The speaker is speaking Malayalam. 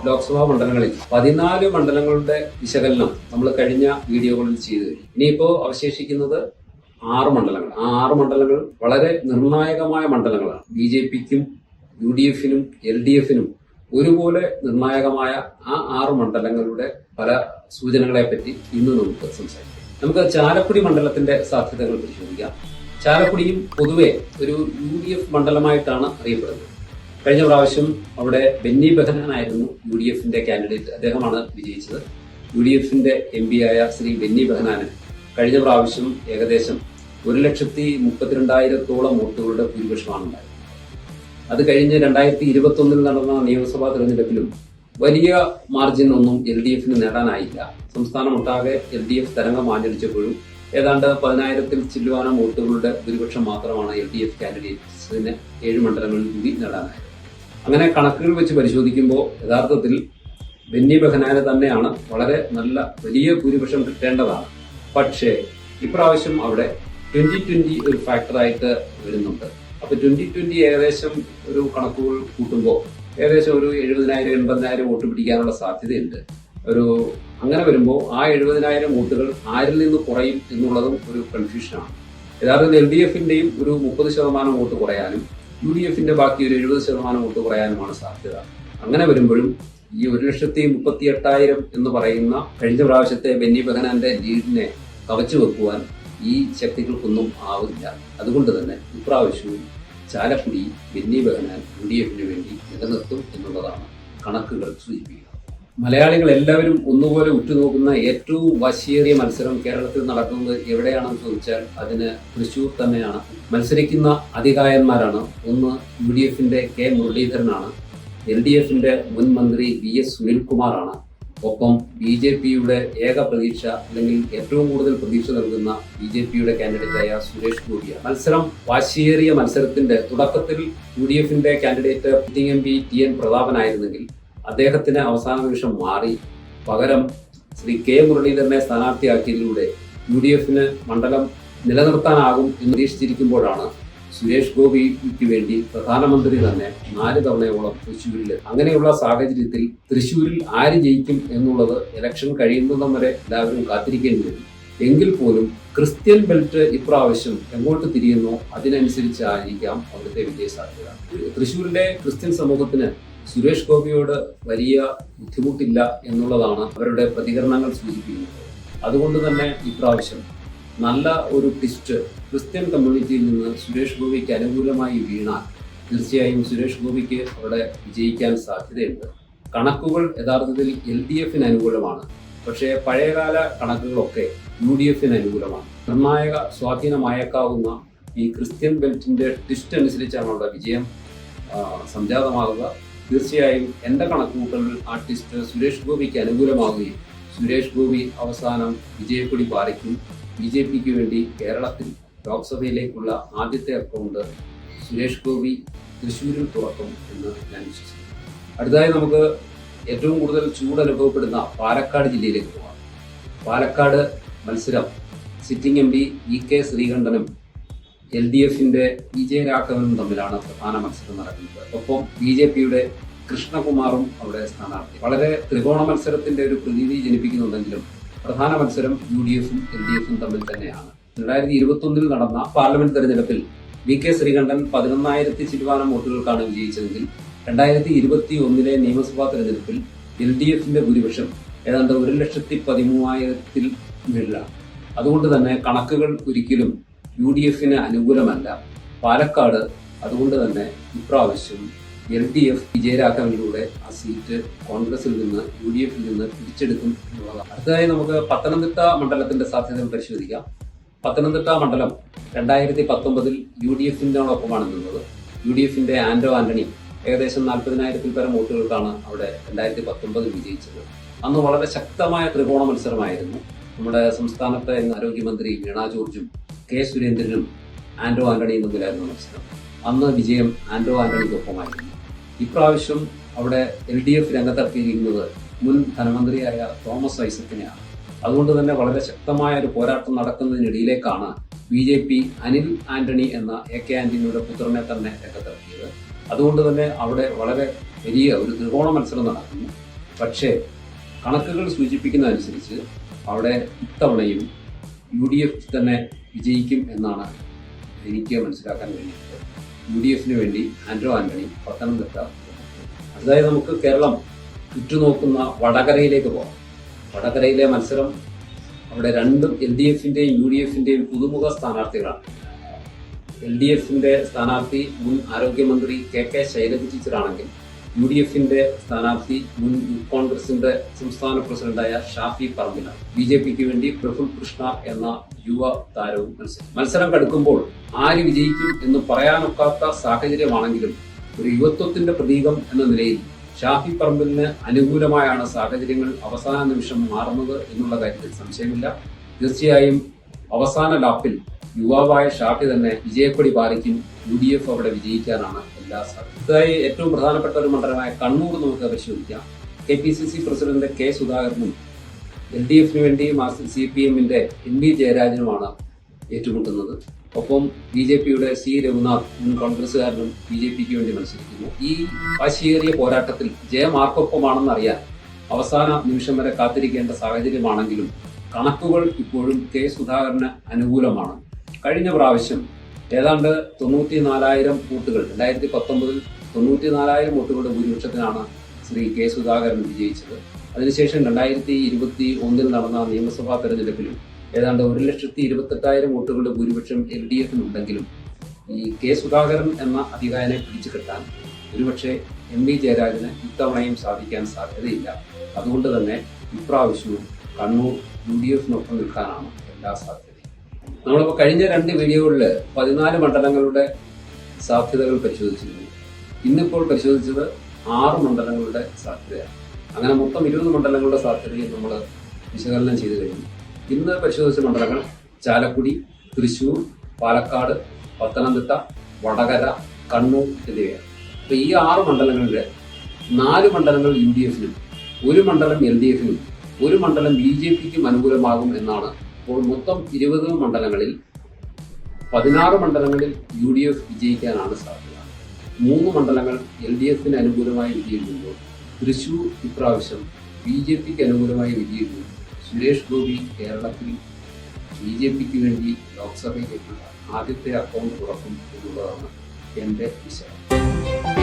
ലോക്സഭാ മണ്ഡലങ്ങളിൽ 14 മണ്ഡലങ്ങളുടെ വിശകലനം നമ്മൾ കഴിഞ്ഞ വീഡിയോകളിൽ ചെയ്തു കഴിഞ്ഞു. ഇനിയിപ്പോ അവശേഷിക്കുന്നത് 6 മണ്ഡലങ്ങൾ. ആ 6 മണ്ഡലങ്ങൾ വളരെ നിർണായകമായ മണ്ഡലങ്ങളാണ്. BJPക്കും UDFനും LDFനും ഒരുപോലെ നിർണായകമായ ആ 6 മണ്ഡലങ്ങളുടെ പല സൂചനകളെ പറ്റി ഇന്ന് നമുക്ക് സംസാരിക്കാം. നമുക്ക് ചാലക്കുടി മണ്ഡലത്തിന്റെ സാധ്യതകൾ പരിശോധിക്കാം. ചാലക്കുടിയും പൊതുവെ ഒരു UDF മണ്ഡലമായിട്ടാണ് അറിയപ്പെടുന്നത്. കഴിഞ്ഞ പ്രാവശ്യം അവിടെ ബെന്നി ബെഹനാനായിരുന്നു UDFന്റെ കാൻഡിഡേറ്റ്. അദ്ദേഹമാണ് വിജയിച്ചത്. UDFന്റെ MP ആയ ശ്രീ ബെന്നി ബെഹനാന് കഴിഞ്ഞ പ്രാവശ്യം ഏകദേശം 1,32,000 വോട്ടുകളുടെ ഭൂരിപക്ഷമാണ് ഉണ്ടായത്. അത് കഴിഞ്ഞ് 2021 നടന്ന നിയമസഭാ തെരഞ്ഞെടുപ്പിലും വലിയ മാർജിൻ ഒന്നും LDFന് നേടാനായില്ല. സംസ്ഥാനമൊട്ടാകെ LDF തരംഗം ആഞ്ഞടിച്ചപ്പോഴും ഏതാണ്ട് 10,000-ൽ ചില്ലുവാനം വോട്ടുകളുടെ ഭൂരിപക്ഷം മാത്രമാണ് LDF കാൻഡിഡേറ്റ്സിന് 7 മണ്ഡലങ്ങളിൽ കൂടി നേടാനായത്. അങ്ങനെ കണക്കുകൾ വെച്ച് പരിശോധിക്കുമ്പോൾ യഥാർത്ഥത്തിൽ ബെന്നി ബെഹനാന് തന്നെയാണ് വളരെ നല്ല വലിയ ഭൂരിപക്ഷം കിട്ടേണ്ടതാണ്. പക്ഷേ ഇപ്രാവശ്യം അവിടെ 2020 ഒരു ഫാക്ടറായിട്ട് വരുന്നുണ്ട്. അപ്പൊ 2020 ഏകദേശം ഒരു കണക്കുകൾ കൂട്ടുമ്പോൾ ഏകദേശം ഒരു 70,000-80,000 വോട്ട് പിടിക്കാനുള്ള സാധ്യതയുണ്ട്. അങ്ങനെ വരുമ്പോൾ ആ 70,000 വോട്ടുകൾ ആരിൽ നിന്ന് കുറയും എന്നുള്ളതും ഒരു കൺഫ്യൂഷനാണ്. യഥാർത്ഥത്തിൽ LDFന്റെയും ഒരു 30% വോട്ട് കുറയാനും UDFന്റെ ബാക്കി ഒരു 70% വോട്ട് കുറയാനുമാണ് സാധ്യത. അങ്ങനെ വരുമ്പോഴും ഈ 1,38,000 എന്ന് പറയുന്ന കഴിഞ്ഞ പ്രാവശ്യത്തെ ബെന്നി ബെഹനാന്റെ ലീഡിനെ കവച്ചു വെക്കുവാൻ ഈ ശക്തികൾക്കൊന്നും ആവില്ല. അതുകൊണ്ട് തന്നെ ഇപ്രാവശ്യവും ചാലക്കുടി ബെന്നി ബെഹനാൻ UDFന് വേണ്ടി നിലനിർത്തും എന്നുള്ളതാണ് കണക്കുകൾ സൂചിപ്പിക്കുക. മലയാളികൾ എല്ലാവരും ഒന്നുപോലെ ഉറ്റുനോക്കുന്ന ഏറ്റവും വാശിയേറിയ മത്സരം കേരളത്തിൽ നടക്കുന്നത് എവിടെയാണെന്ന് ചോദിച്ചാൽ അതിന് തൃശൂർ തന്നെയാണ്. മത്സരിക്കുന്ന അതികായന്മാരാണ്. ഒന്ന് UDFന്റെ K മുരളീധരനാണ്, LDFന്റെ മുൻ മന്ത്രി VS സുനിൽകുമാറാണ്, ഒപ്പം BJPയുടെ ഏക പ്രതീക്ഷ അല്ലെങ്കിൽ ഏറ്റവും കൂടുതൽ പ്രതീക്ഷ നൽകുന്ന BJPയുടെ കാൻഡിഡേറ്റായ സുരേഷ് ഗോപിയാണ്. മത്സരം വാശിയേറിയ മത്സരത്തിന്റെ തുടക്കത്തിൽ UDFന്റെ കാൻഡിഡേറ്റ് സിറ്റിംഗ് MP TN പ്രതാപനായിരുന്നെങ്കിൽ അദ്ദേഹത്തിന് അവസാന നിമിഷം മാറി പകരം ശ്രീ K മുരളീധരനെ സ്ഥാനാർത്ഥിയാക്കിയതിലൂടെ UDFന് മണ്ഡലം നിലനിർത്താനാകും എന്ന് പ്രതീക്ഷിച്ചിരിക്കുമ്പോഴാണ് സുരേഷ് ഗോപിക്ക് വേണ്ടി പ്രധാനമന്ത്രി തന്നെ 4 തവണയോളം തൃശ്ശൂരിൽ. അങ്ങനെയുള്ള സാഹചര്യത്തിൽ തൃശ്ശൂരിൽ ആര് ജയിക്കും എന്നുള്ളത് ഇലക്ഷൻ കഴിയുന്നതും വരെ എല്ലാവരും കാത്തിരിക്കേണ്ടി വരും. എങ്കിൽ പോലും ക്രിസ്ത്യൻ ബെൽറ്റ് ഇപ്രാവശ്യം എങ്ങോട്ട് തിരിയുന്നോ അതിനനുസരിച്ചായിരിക്കാം അവിടുത്തെ വിജയ സാധ്യത. തൃശ്ശൂരിലെ ക്രിസ്ത്യൻ സമൂഹത്തിന് സുരേഷ് ഗോപിയോട് വലിയ ബുദ്ധിമുട്ടില്ല എന്നുള്ളതാണ് അവരുടെ പ്രതികരണങ്ങൾ സൂചിപ്പിക്കുന്നത്. അതുകൊണ്ട് തന്നെ ഇപ്രാവശ്യം നല്ല ഒരു ട്വിസ്റ്റ് ക്രിസ്ത്യൻ കമ്മ്യൂണിറ്റിയിൽ നിന്ന് സുരേഷ് ഗോപിക്ക് അനുകൂലമായി വീണാൽ തീർച്ചയായും സുരേഷ് ഗോപിക്ക് അവിടെ വിജയിക്കാൻ സാധ്യതയുണ്ട്. കണക്കുകൾ യഥാർത്ഥത്തിൽ LDFന് അനുകൂലമാണ്. പക്ഷേ പഴയകാല കണക്കുകളൊക്കെ UDFന് അനുകൂലമാണ്. നിർണായക സ്വാധീനമായേക്കാവുന്ന ഈ ക്രിസ്ത്യൻ ബെൽറ്റിന്റെ ട്വിസ്റ്റ് അനുസരിച്ചാണ് അവിടെ വിജയം സംജാതമാകുക. തീർച്ചയായും എൻ്റെ കണക്കുകൂട്ടലിൽ ആ ട്വിസ്റ്റ് സുരേഷ് ഗോപിക്ക് അനുകൂലമാകുകയും സുരേഷ് ഗോപി അവസാനം വിജയക്കൊടി പാറിക്കും. BJPക്ക് വേണ്ടി കേരളത്തിൽ ലോക്സഭയിലേക്കുള്ള ആദ്യത്തെ അക്കൗണ്ട് സുരേഷ് ഗോപി തൃശ്ശൂരിൽ തുറക്കും എന്ന് ഞാൻ വിശ്വസിക്കുന്നു. അടുത്തതായി നമുക്ക് ഏറ്റവും കൂടുതൽ ചൂട് അനുഭവപ്പെടുന്ന പാലക്കാട് ജില്ലയിലേക്ക് പോകാം. പാലക്കാട് മത്സരം സിറ്റിംഗ് MP EK ശ്രീകണ്ഠനും LDFന്റെ വിജയരാഘവനും തമ്മിലാണ് പ്രധാന മത്സരം നടക്കുന്നത്. ഒപ്പം BJPയുടെ കൃഷ്ണകുമാറും അവിടെ സ്ഥാനാർത്ഥി. വളരെ ത്രികോണ മത്സരത്തിന്റെ ഒരു പ്രതീതി ജനിപ്പിക്കുന്നുണ്ടെങ്കിലും പ്രധാന മത്സരം UDFും LDFും തമ്മിൽ തന്നെയാണ്. 2021 നടന്ന പാർലമെന്റ് തെരഞ്ഞെടുപ്പിൽ VK ശ്രീകണ്ഠൻ 11,000 ചില്ലുവാനം വോട്ടുകൾക്കാണ് വിജയിച്ചതെങ്കിൽ 2021 നിയമസഭാ തെരഞ്ഞെടുപ്പിൽ LDFന്റെ ഭൂരിപക്ഷം ഏതാണ്ട് 1,13,000-ൽ മേളിലാണ്. അതുകൊണ്ട് തന്നെ കണക്കുകൾ ഒരിക്കലും UDFന് അനുകൂലമല്ല. പാലക്കാട് അതുകൊണ്ട് തന്നെ ഇപ്രാവശ്യം LDF വിജയരാഘവനിലൂടെ ആ സീറ്റ് കോൺഗ്രസിൽ നിന്ന് UDFിൽ നിന്ന് പിടിച്ചെടുക്കും എന്നുള്ളതാണ്. അടുത്തതായി നമുക്ക് പത്തനംതിട്ട മണ്ഡലത്തിന്റെ സാധ്യതകൾ പരിശോധിക്കാം. പത്തനംതിട്ട മണ്ഡലം 2019 UDFിനോടൊപ്പമാണ് നിന്നത്. UDFന്റെ ആന്റോ ആന്റണി ഏകദേശം 40,000-ൽ പരം വോട്ടുകൾക്കാണ് അവിടെ 2019 വിജയിച്ചത്. അന്ന് വളരെ ശക്തമായ ത്രികോണ മത്സരമായിരുന്നു. നമ്മുടെ സംസ്ഥാനത്തെ ആരോഗ്യമന്ത്രി വീണ ജോർജും K സുരേന്ദ്രനും ആന്റോ ആന്റണിയും തമ്മിലായിരുന്നു മത്സരം. അന്ന് വിജയം ആന്റോ ആന്റണിക്കൊപ്പമായിരുന്നു. ഇപ്രാവശ്യം അവിടെ LDF രംഗത്തിറക്കിയിരിക്കുന്നത് മുൻ ധനമന്ത്രിയായ തോമസ് ഐസക്കിനെയാണ്. അതുകൊണ്ട് തന്നെ വളരെ ശക്തമായ ഒരു പോരാട്ടം നടക്കുന്നതിനിടയിലേക്കാണ് BJP അനിൽ ആന്റണി എന്ന AK ആന്റണിയുടെ പുത്രനെ തന്നെ രംഗത്തിറക്കിയത്. അതുകൊണ്ട് തന്നെ അവിടെ വളരെ വലിയ ഒരു ത്രികോണ മത്സരം നടക്കുന്നു. പക്ഷേ കണക്കുകൾ സൂചിപ്പിക്കുന്ന അനുസരിച്ച് അവിടെ ഇത്തവണയും UDF തന്നെ വിജയിക്കും എന്നാണ് എനിക്ക് മനസ്സിലാക്കാൻ കഴിയുന്നത്. UDF വേണ്ടി ആൻഡ്രോ ആന്റണി പത്തനംതിട്ട. അതായത് നമുക്ക് കേരളം ഉറ്റുനോക്കുന്ന വടകരയിലേക്ക് പോകാം. വടകരയിലെ മത്സരം അവിടെ രണ്ടും LDF UDF പുതുമുഖ സ്ഥാനാർത്ഥികളാണ്. LDF സ്ഥാനാർത്ഥി മുൻ ആരോഗ്യമന്ത്രി KK ശൈലജ ടീച്ചറാണെങ്കിൽ UDF സ്ഥാനാർത്ഥി മുൻ യൂത്ത് കോൺഗ്രസിന്റെ സംസ്ഥാന പ്രസിഡന്റായ ഷാഫി പറമ്പിലാണ്. BJPക്ക് വേണ്ടി പ്രഫുൽ കൃഷ്ണ എന്ന യുവ താരവും മത്സരം കടുക്കുമ്പോൾ ആര് വിജയിക്കും എന്ന് പറയാനൊക്കാത്ത സാഹചര്യമാണെങ്കിലും ഒരു യുവത്വത്തിന്റെ പ്രതീകം എന്ന നിലയിൽ ഷാഫി പറമ്പിലിന് അനുകൂലമായാണ് സാഹചര്യങ്ങൾ അവസാന നിമിഷം മാറുന്നത് എന്നുള്ള കാര്യത്തിൽ സംശയമില്ല. തീർച്ചയായും അവസാന ലാപ്പിൽ യുവാവായ ഷാഫി തന്നെ വിജയക്കൊടി പാലിക്കും. UDF അവിടെ വിജയിക്കാനാണ് എല്ലാ സാധ്യതയായി. ഏറ്റവും പ്രധാനപ്പെട്ട ഒരു മണ്ഡലമായ കണ്ണൂർ നമുക്ക് പരിശോധിക്കാം. KPCC പ്രസിഡന്റ് K സുധാകരനും LDF വേണ്ടി CPM MV ജയരാജനുമാണ് ഏറ്റുമുട്ടുന്നത്. ഒപ്പം BJPയുടെ C രഘുനാഥ് മുൻ കോൺഗ്രസുകാരനും BJPക്ക് വേണ്ടി മത്സരിക്കുന്നു. ഈ വാശിയേറിയ പോരാട്ടത്തിൽ ജയമാർക്കൊപ്പമാണെന്ന് അറിയാൻ അവസാന നിമിഷം വരെ കാത്തിരിക്കേണ്ട സാഹചര്യമാണെങ്കിലും കണക്കുകൾ ഇപ്പോഴും K സുധാകരന് അനുകൂലമാണ്. കഴിഞ്ഞ പ്രാവശ്യം ഏതാണ്ട് 94,000 വോട്ടുകൾ 2019 94,000 വോട്ടുകളുടെ ഭൂരിപക്ഷത്തിനാണ് ശ്രീ K സുധാകരൻ വിജയിച്ചത്. അതിനുശേഷം 2021 നടന്ന നിയമസഭാ തെരഞ്ഞെടുപ്പിലും ഏതാണ്ട് 1,28,000 വോട്ടുകളുടെ ഭൂരിപക്ഷം LDF ഉണ്ടെങ്കിലും ഈ K സുധാകരൻ എന്ന അധികാരനെ പിടിച്ചു കെട്ടാൻ ഒരുപക്ഷെ MV ജയരാജന് ഇത്തവണയും സാധിക്കാൻ സാധ്യതയില്ല. അതുകൊണ്ട് തന്നെ ഇപ്രാവശ്യവും കണ്ണൂർ UDF നിൽക്കാനാണ് എല്ലാ സാധ്യതയും. നമ്മളിപ്പോൾ കഴിഞ്ഞ 2 വീഡിയോകളിൽ 14 മണ്ഡലങ്ങളുടെ സാധ്യതകൾ പരിശോധിച്ചിരുന്നു. ഇന്നിപ്പോൾ പരിശോധിച്ചത് 6 മണ്ഡലങ്ങളുടെ സാധ്യതയാണ്. അങ്ങനെ മൊത്തം 20 മണ്ഡലങ്ങളുടെ സാധ്യതയും നമ്മൾ വിശകലനം ചെയ്തു കഴിഞ്ഞു. ഇന്ന് പരിശോധിച്ച മണ്ഡലങ്ങൾ ചാലക്കുടി, തൃശൂർ, പാലക്കാട്, പത്തനംതിട്ട, വടകര, കണ്ണൂർ എന്നിവയാണ്. അപ്പൊ ഈ 6 മണ്ഡലങ്ങളിലെ 4 മണ്ഡലങ്ങൾ UDF-നും 1 മണ്ഡലം LDF-നും 1 മണ്ഡലം BJPക്കും അനുകൂലമാകും എന്നാണ്. അപ്പോൾ മൊത്തം 20 മണ്ഡലങ്ങളിൽ 16 മണ്ഡലങ്ങളിൽ UDF വിജയിക്കാനാണ് സാധ്യത. 3 മണ്ഡലങ്ങൾ LDF-ന് അനുകൂലമായി വിജയിക്കുമ്പോൾ തൃശൂർ ഇപ്രാവശ്യം BJPക്ക് അനുകൂലമായി വിജയിക്കും. സുരേഷ് ഗോപി കേരളത്തിൽ BJPക്ക് വേണ്ടി ലോക്സഭയിലേക്കുള്ള ആദ്യത്തെ അക്കൗണ്ട് തുറക്കും എന്നുള്ളതാണ് എൻ്റെ വിശകലനം.